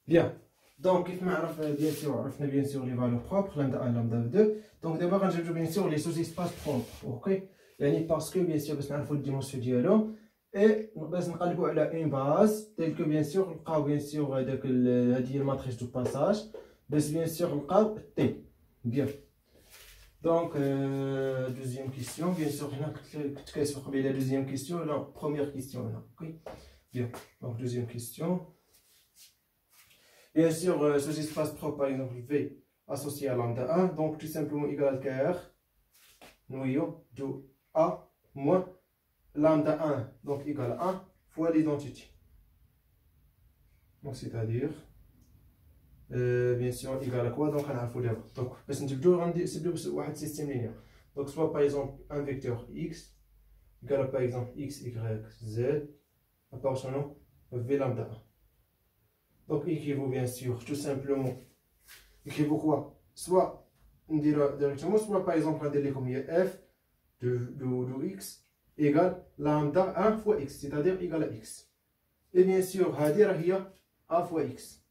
بيان. دونك كيف ما عرف بيان سور عرفنا بيان سور لي فالور بروبر لامدا 1 لامدا 2. دونك دابا غنجبدو بيان سور لي سوز اسباس بروبر. اوكي يعني باسكو بيان سور باش نعرفو الديمونسيون ديالهم اي باش نقلبو على اون باز تيل كو بيان سور نلقاو بيان سور هاداك هادي هي الماتريس دو باساج باش بيان سور نلقاو تي. بيان. دونك دوزيام كيسيون بيان سور هنا كنت كاتب قبيله دوزيام كيسيون لا بروميير كيسيون هنا. اوكي بيان. دونك دوزيام كيسيون. Bien sûr, ce espace propre, par exemple, V associé à lambda 1, donc tout simplement égal KR, noyau de A moins lambda 1, donc égal à 1 fois l'identité. Donc c'est-à-dire, bien sûr, égal à quoi? Donc on a fait d'abord. Donc, c'est un système linéaire. Donc soit par exemple un vecteur X égal à par exemple X, Y, Z, appartenant V lambda 1. Donc, équivaut bien sûr, tout simplement, équivaut quoi? Soit on dira directement, soit par exemple, on dira comme f de x égale lambda 1 fois x, c'est-à-dire égal à x. Et bien sûr, il y a a fois x.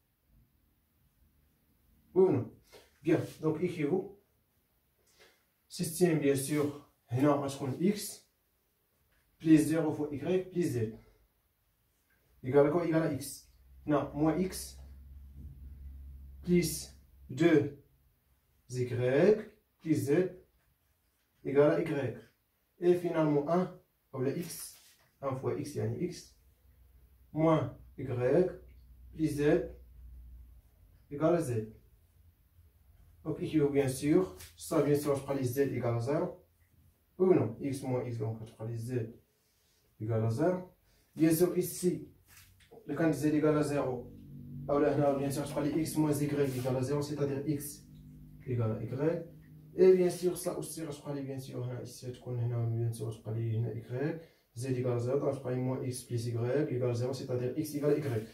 Oui ou non? Bien, donc équivaut. Système, bien sûr, on a x plus 0 fois y plus z. Égal à quoi? Égal à x. Non, moins x plus 2 y plus z égale à y. Et finalement 1, ou la x, 1 fois x, yani x, moins y plus z égale à z. Donc ici, bien sûr, ça bien sûr, je prends les z égale à 0. Ou non, x moins x, donc je prends les z égale à 0. Bien sûr, ici, le quand z égale à 0, alors là, bien sûr, je prends les x moins y égale à 0, c'est-à-dire x égale à y. Et bien sûr, ça aussi, je prends les bien sûr, ici, bien sûr, je prends les y, z égale à 0, donc je prends moins x plus y égale à 0, c'est-à-dire x égale à y.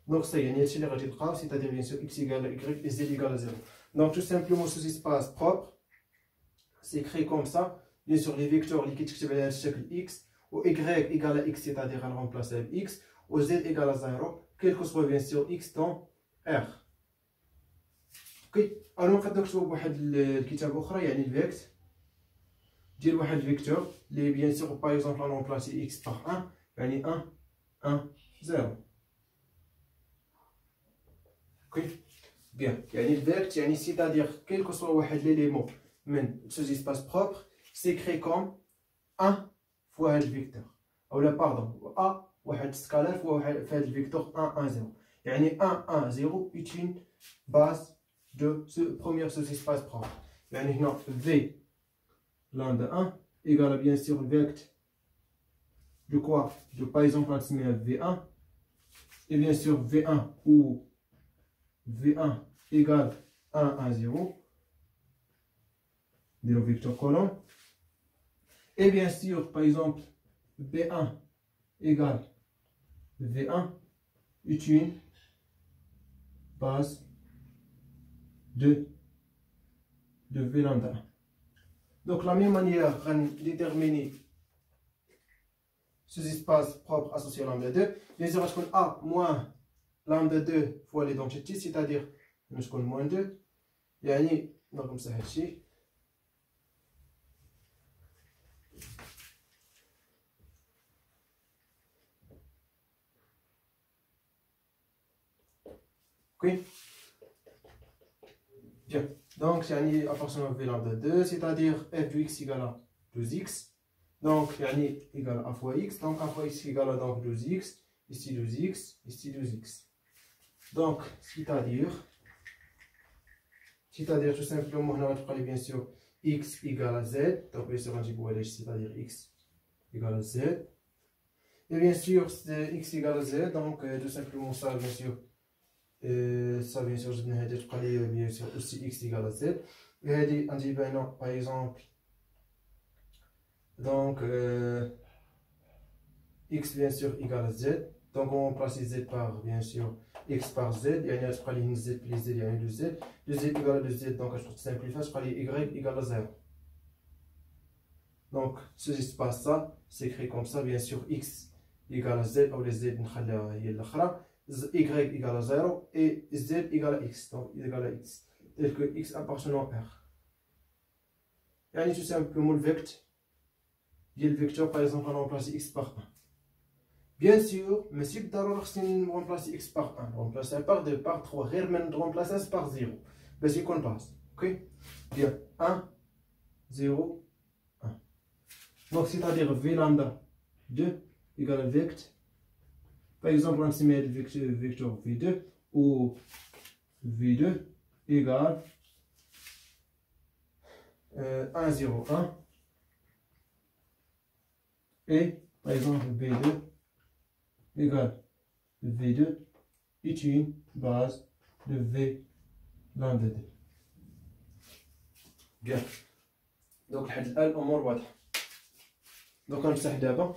Donc, ça y est, c'est-à-dire bien sûr, x égale à y et z égale à 0. Donc, tout simplement, ce espace propre, c'est créé comme ça. Bien sûr, les vecteurs, les kits x, ou y égale à x, c'est-à-dire on remplace avec x. و z égale à 0 quel que soit bien sûr x dans R. اوكي انا نقدر نكتبو بواحد الكتابه اخرى يعني الفيكت ديال واحد الفيكتور اللي بيان سور باغ اكزومبل انا نبلاصي x باغ 1 يعني 1 1 0. اوكي بيان يعني الفيكت يعني سيتادير كيل كو سوا واحد ليليمون من سو اسباس بروبر سي كري كوم 1 فوا هاد الفيكتور اولا باردون a واحد سكالار في هذا الفيكتور 1 1 0 يعني 1 1 0 est une base de ce premier sous-espace propre. يعني هنا v lambda 1 égale bien sûr le vecteur de quoi? De par exemple نسميها v1 et bien sûr v1 ou v1 égale 1 1 0 le vecteur colonne et bien sûr par exemple v1 égale V1 est une base de V lambda. Donc, la même manière, on déterminer ce espace propre associé à lambda 2. Bien sûr, je connais A moins lambda 2 fois l'identité, c'est-à-dire, je connais moins 2. يعني نرقم سهل شيء. Ok. Bien. Donc, c'est appartenant V lambda 2, c'est-à-dire f de x égale à 2x. Donc, égale à 1 fois x. Donc, 1 fois x égale à donc 2x. Ici 2x. Ici 2x. Donc, c'est-à-dire tout simplement, on va parler bien sûr x égale à z. Donc, bien sûr, c'est-à-dire x égale à z. Et bien sûr, x égale à z. Donc, tout simplement, ça, bien sûr. Ça bien sûr je vais bien sûr aussi x égale à z et on dit ben non par exemple donc x bien sûr égale à z donc on place z par bien sûr x par z et on a pris z plus z et 2z 2z égale à 2z donc je simplifie je prends y égale à 0 donc ce espace ça c'est écrit comme ça bien sûr x égale à z ou les z نخليها هي الاخرى y égale à 0 et z égale à x, donc égale à x, tel que x appartenant à R. Et tout simplement le vecteur, par exemple, on remplace x par 1. Bien sûr, mais si on remplace x par 1, remplacer par 2, par 3, remplacer par 0, ben c'est qu'on passe. Ok? Bien, 1, 0, 1. Donc, c'est-à-dire v lambda 2 égale vecteur. Par exemple, on se met le vecteur v2 ou v2 égale 1, 0, 1. Et par exemple, v2 égale v2 est une base de v lambda 2. Bien. Donc, l'amor واضح. Donc, on va